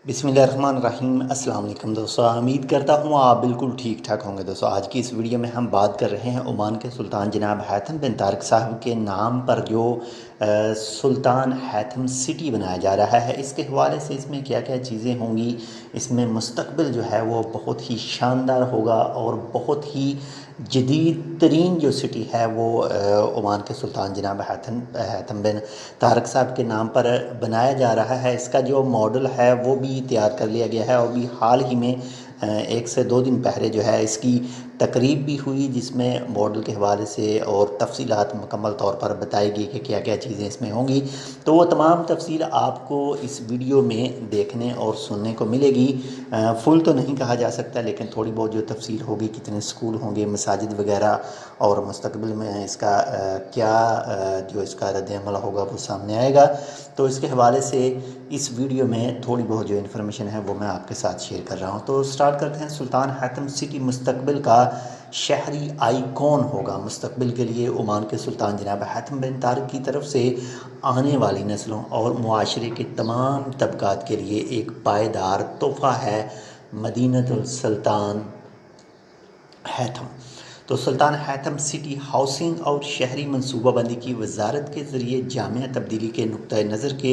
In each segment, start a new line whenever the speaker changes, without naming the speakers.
बिस्मिल्लाहिर्रहमानिर्रहीम। अस्सलाम वालेकुम दोस्तों, उम्मीद करता हूँ आप बिल्कुल ठीक ठाक होंगे। दोस्तों, आज की इस वीडियो में हम बात कर रहे हैं ओमान के सुल्तान जनाब हैथम बिन तारिक साहब के नाम पर जो सुल्तान हैथम सिटी बनाया जा रहा है, इसके हवाले से इसमें क्या क्या चीज़ें होंगी। इसमें मुस्तकबिल जो है वो बहुत ही शानदार होगा और बहुत ही जदीद तरीन जो सिटी है वो ओमान के सुल्तान जनाब हैथम बिन तारिक साहब के नाम पर बनाया जा रहा है। इसका जो मॉडल है वो भी तैयार कर लिया गया है और भी हाल ही में 1 से 2 दिन पहले जो है इसकी तकरीब भी हुई, जिसमें मॉडल के हवाले से और तफसीलात मुकम्मल तौर पर बताई गई कि क्या क्या चीज़ें इसमें होंगी। तो वो तमाम तफसील आपको इस वीडियो में देखने और सुनने को मिलेगी। फुल तो नहीं कहा जा सकता, लेकिन थोड़ी बहुत जो तफसील होगी, कितने स्कूल होंगे, मसाजिद वगैरह, और मुस्तकबिल में इसका क्या जो इसका रद्द-ए-अमल होगा वो सामने आएगा। तो इसके हवाले से इस वीडियो में थोड़ी बहुत जो इन्फॉर्मेशन है वो मैं आपके साथ शेयर कर रहा हूँ। तो स्टार्ट करते हैं। सुल्तान हैथम सिटी मुस्तकबिल का शहरी आइकॉन होगा। मुस्तकबिल के लिए ओमान के सुल्तान जनाब हैथम बिन तारिक की तरफ से आने वाली नस्लों और मुआशरे के तमाम तबकात के लिए एक पायदार तोहफ़ा है मदीनतुल सुल्तान हैथम। तो सुल्तान हैथम सिटी हाउसिंग और शहरी मनसूबाबंदी की वजारत के ज़रिए जामिया तब्दीली के नुक्ता नज़र के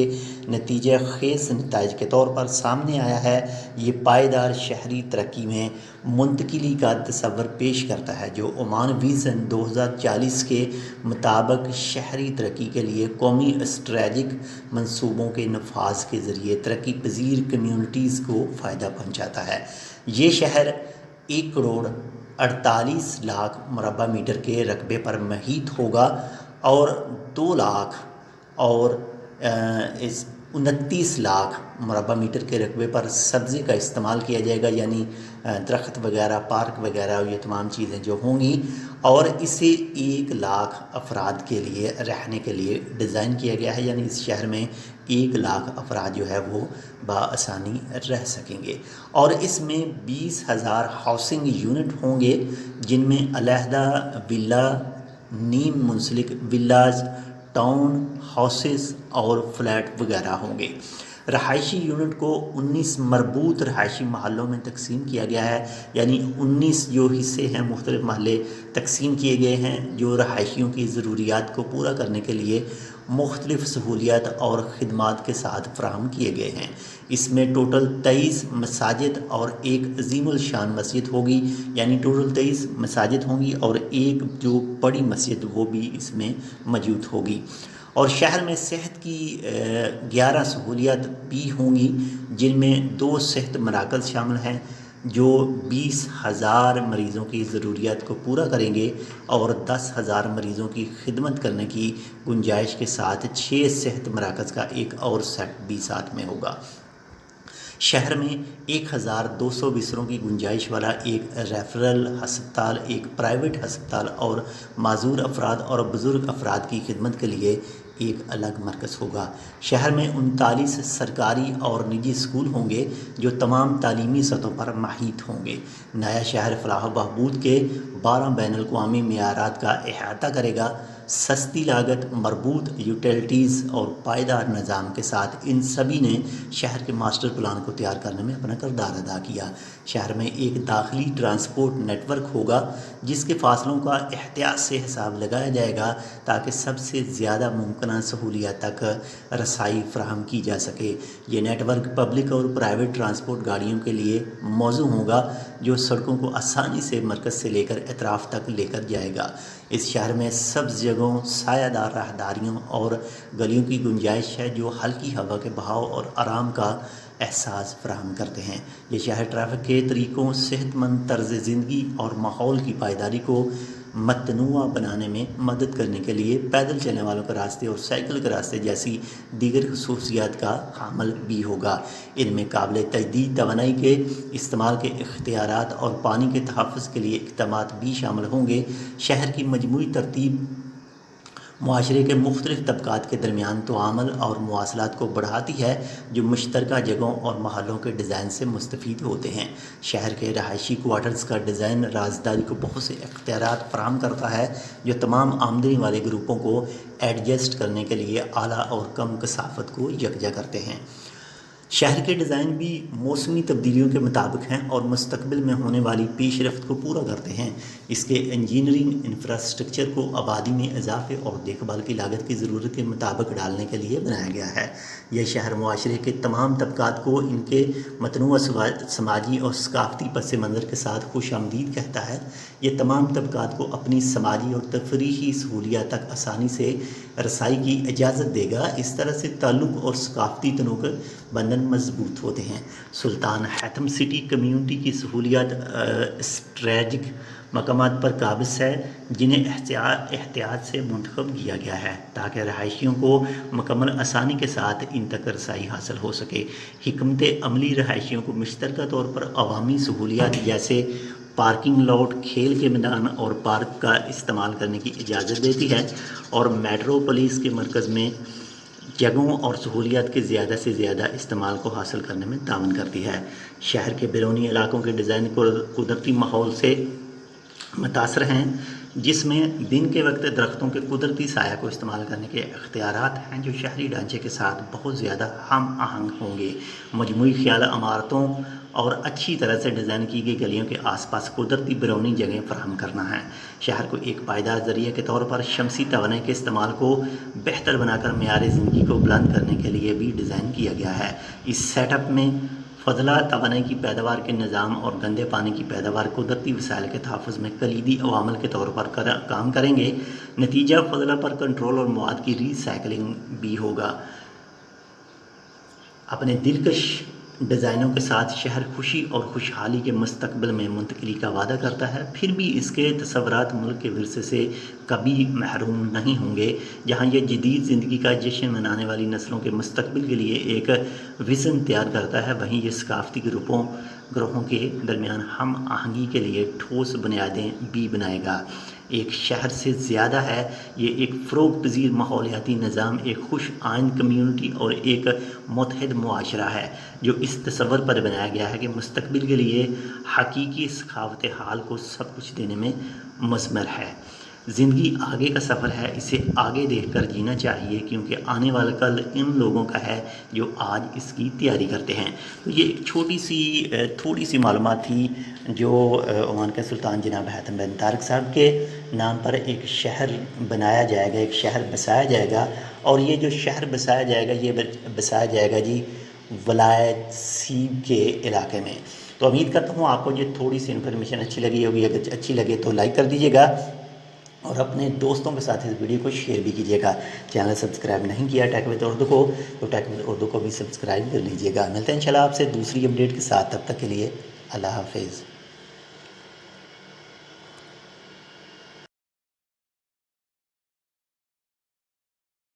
नतीजे खेज़ नताइज के तौर पर सामने आया है। ये पायदार शहरी तरक्की में मुंतकिली का तस्वर पेश करता है, जो ओमान विज़न 2040 के मुताबिक शहरी तरक्की के लिए कौमी स्ट्रेटजिक मनसूबों के नफाज के ज़रिए तरक्की पजीर कम्यूनिटीज़ को फ़ायदा पहुँचाता है। ये शहर 1 करोड़ 48 लाख मुरबा मीटर के रकबे पर महीत होगा और 2 लाख और इस 29 लाख मुरबा मीटर के रकबे पर सब्ज़ी का इस्तेमाल किया जाएगा, यानी दरख्त वगैरह, पार्क वगैरह, ये तमाम चीज़ें जो होंगी। और इसे 1 लाख अफराद के लिए रहने के लिए डिज़ाइन किया गया है, यानी इस शहर में 1 लाख अफराद जो है वो बआसानी रह सकेंगे। और इसमें 20,000 हाउसिंग यूनिट होंगे, जिनमें अलहदा विला, नीम मुंसलिक विलाज, टाउन हाउसेस और फ्लैट वगैरह होंगे। रहायशी यूनिट को 19 मरबूत रहायशी महलों में तकसीम किया गया है, यानी 19 जो हिस्से हैं, मुख्तलिफ महल्ले तकसीम किए गए हैं, जो रहायशियों की ज़रूरियात को पूरा करने के लिए मुख्तलिफ सहूलियात और ख़िदमात के साथ फ़राहम किए गए हैं। इसमें टोटल 23 मसाजिद और एक अजीमुल शान मस्जिद होगी, यानी टोटल 23 मसाजिद होंगी और एक जो बड़ी मस्जिद वो भी इसमें मौजूद होगी। और शहर में सेहत की 11 सहूलियात भी होंगी, जिनमें 2 सेहत मराकज़ शामिल हैं जो 20,000 मरीज़ों की ज़रूरियात को पूरा करेंगे और 10,000 मरीज़ों की खिदमत करने की गुंजाइश के साथ 6 सेहत मराकज़ का एक और सेट भी साथ में होगा। शहर में 1,200 बिस्तरों की गुंजाइश वाला एक रेफरल हस्पताल, एक प्राइवेट हस्पताल और माजूर अफराद और बुज़ुर्ग अफराद की खिदमत के लिए एक अलग मरकज़ होगा। शहर में 39 सरकारी और निजी स्कूल होंगे जो तमाम तालीमी सतहों पर माहित होंगे। नया शहर फलाह बहबूद के 12 बैनुल-अक़वामी मेयारात का अहाता करेगा। सस्ती लागत, मरबूत यूटिलिटीज़ और पायदार निज़ाम के साथ इन सभी ने शहर के मास्टर प्लान को तैयार करने में अपना किरदार अदा किया। शहर में एक दाखिली ट्रांसपोर्ट नेटवर्क होगा, जिसके फासलों का एहतियात से हिसाब लगाया जाएगा ताकि सबसे ज़्यादा मुमकिन सहूलियत तक रसाई फ़राहम की जा सके। ये नेटवर्क पब्लिक और प्राइवेट ट्रांसपोर्ट गाड़ियों के लिए मौजू होगा, जो सड़कों को आसानी से मरकज़ से लेकर अतराफ़ तक लेकर जाएगा। इस शहर में सब्ज़ जगहों, सायादार राहदारियों और गलियों की गुंजाइश है, जो हल्की हवा के बहाव और आराम का एहसास फराहम करते हैं। ये शहर ट्रैफिक के तरीक़ों, सेहतमंद तर्ज़ ज़िंदगी और माहौल की पायदारी को मतनूआ बनाने में मदद करने के लिए पैदल चलने वालों के रास्ते और साइकिल के रास्ते जैसी दीगर खसूसियात का हामिल भी होगा। इनमें काबिल तजदीद तवानाई के इस्तेमाल के इख्तियारात और पानी के तहफ़्फ़ुज़ के लिए इक़दामात भी शामिल होंगे। शहर की मजमूई तरतीब मुआशरे के मुख्तलिफ तबकात के दरमियान तआमुल और मवासलात को बढ़ाती है, जो मुश्तरका जगहों और महलों के डिज़ाइन से मुस्तफ़ीद होते हैं। शहर के रहायशी क्वार्टर्स का डिज़ाइन राजदारी को बहुत से इख्तियारात फराहम करता है, जो तमाम आमदनी वाले ग्रुपों को एडजस्ट करने के लिए आला और कम कसाफत को यकजा करते हैं। شہر کے ڈیزائن بھی موسمی تبدیلیوں کے مطابق ہیں اور مستقبل میں ہونے والی پیش رفت کو پورا کرتے ہیں۔ اس کے انجینئرنگ انفراسٹرکچر کو آبادی میں اضافے اور دیکھ بھال کی لاگت کی ضرورت کے مطابق ڈالنے کے لیے بنایا گیا ہے۔ یہ شہر معاشرے کے تمام طبقات کو ان کے متنوع سماجی اور ثقافتی پس منظر کے ساتھ خوش آمدید کہتا ہے۔ یہ تمام طبقات کو اپنی سماجی اور تفریحی سہولیات تک آسانی سے رسائی کی اجازت دے گا۔ اس طرح سے تعلق اور ثقافتی تنوع کے بندھن مضبوط ہوتے ہیں۔ سلطان حیثم سٹی کمیونٹی کی سہولیات اسٹریٹجک مقامات پر قابض ہے جنہیں احتیاط سے منتخب کیا گیا ہے تاکہ رہائشیوں کو مکمل آسانی کے ساتھ ان تک رسائی حاصل ہو سکے۔ حکمت عملی رہائشیوں کو مشترکہ طور پر عوامی سہولیات جیسے پارکنگ لاٹ، کھیل کے میدان اور پارک کا استعمال کرنے کی اجازت دیتی ہے اور میٹروپولیس کے مرکز میں جگہوں اور سہولیات کے زیادہ سے زیادہ استعمال کو حاصل کرنے میں تعاون کرتی ہے۔ شہر کے بیرونی علاقوں کے ڈیزائن قدرتی ماحول سے متاثر ہیں جس میں دن کے وقت درختوں کے قدرتی سایہ کو استعمال کرنے کے اختیارات ہیں جو شہری ڈھانچے کے ساتھ بہت زیادہ ہم آہنگ ہوں گے۔ مجموعی خیال عمارتوں اور اچھی طرح سے ڈیزائن کی گئی گلیوں کے آس پاس قدرتی بیرونی جگہیں فراہم کرنا ہے۔ شہر کو ایک پائیدار ذریعہ کے طور پر شمسی توانائی کے استعمال کو بہتر بنا کر معیار زندگی کو بلند کرنے کے لیے بھی ڈیزائن کیا گیا ہے۔ اس سیٹ اپ میں فضلہ توانائی کی پیداوار کے نظام اور گندے پانی کی پیداوار قدرتی وسائل کے تحفظ میں کلیدی عوامل کے طور پر کام کریں گے۔ نتیجہ فضلہ پر کنٹرول اور مواد کی ری سائیکلنگ بھی ہوگا۔ اپنے دلکش ڈیزائنوں کے ساتھ شہر خوشی اور خوشحالی کے مستقبل میں منتقلی کا وعدہ کرتا ہے، پھر بھی اس کے تصورات ملک کے ورثے سے کبھی محروم نہیں ہوں گے۔ جہاں یہ جدید زندگی کا جشن منانے والی نسلوں کے مستقبل کے لیے ایک وژن تیار کرتا ہے، وہیں یہ ثقافتی گروہوں کے درمیان ہم آہنگی کے لیے ٹھوس بنیادیں بھی بنائے گا۔ ایک شہر سے زیادہ ہے، یہ ایک فروغ پذیر ماحولیاتی نظام، ایک خوش آئند کمیونٹی اور ایک متحد معاشرہ ہے جو اس تصور پر بنایا گیا ہے کہ مستقبل کے لیے حقیقی سخاوت حال کو سب کچھ دینے میں مضمر ہے۔ زندگی آگے کا سفر ہے، اسے آگے دیکھ کر جینا چاہیے کیونکہ آنے والا کل ان لوگوں کا ہے جو آج اس کی تیاری کرتے ہیں۔ تو یہ ایک تھوڑی سی معلومات تھی جو عمان کے سلطان جناب حیثم بن طارق صاحب کے نام پر ایک شہر بنایا جائے گا، ایک شہر بسایا جائے گا، اور یہ جو شہر بسایا جائے گا یہ بسایا جائے گا جی ولایت سیب کے علاقے میں۔ تو امید کرتا ہوں آپ کو یہ تھوڑی سی انفارمیشن اچھی لگی ہوگی۔ اگر اچھی لگے تو لائک کر دیجیے گا اور اپنے دوستوں کے ساتھ اس ویڈیو کو شیئر بھی کیجیے گا۔ چینل سبسکرائب نہیں کیا ٹیک وتھ اردو کو تو ٹیک وتھ اردو کو بھی سبسکرائب کر لیجیے گا۔ ملتے ہیں انشاءاللہ آپ سے دوسری اپڈیٹ کے ساتھ، تب تک کے لیے اللہ حافظ۔